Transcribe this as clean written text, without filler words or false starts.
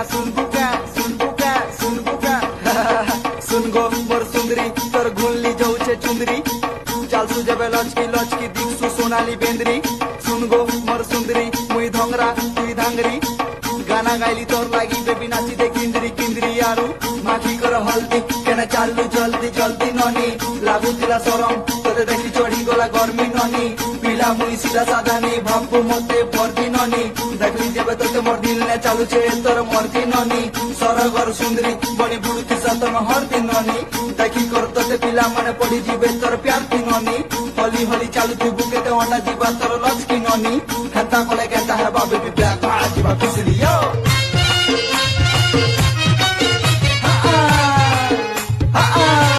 सुन बुका सुन गो मोर सुंदरी तोर घुलनी जाऊे चुंदरी चाल सुझे लचकी लचकी दिखसु सोनाली बेंद्री सुन गो मोर सुंदरी मुई धंगरा तुई धांगरी गाना गाइली तोर लागी बेबी नाची दे किंदरी किंदरी आरु माखी कर हल्दी केना चालू जल्दी जल्दी ननी लागुतिला सरम तोते देखी चढ़ी गला गर्मी ननी पिला मुई सीधा साधा नहीं भापू मते भरती ननी देखली जेबे तोते मोर दिल ने चालू छे तोर मर्जी ननी सरगर सुंदरी बड़ी बुड़ती सतम हरती ननी देखी कर तोते पिला माने पड़ी जीवे तोर प्यार ती ननी हली हली चालू थी बुके ते अंडा जीवा तोर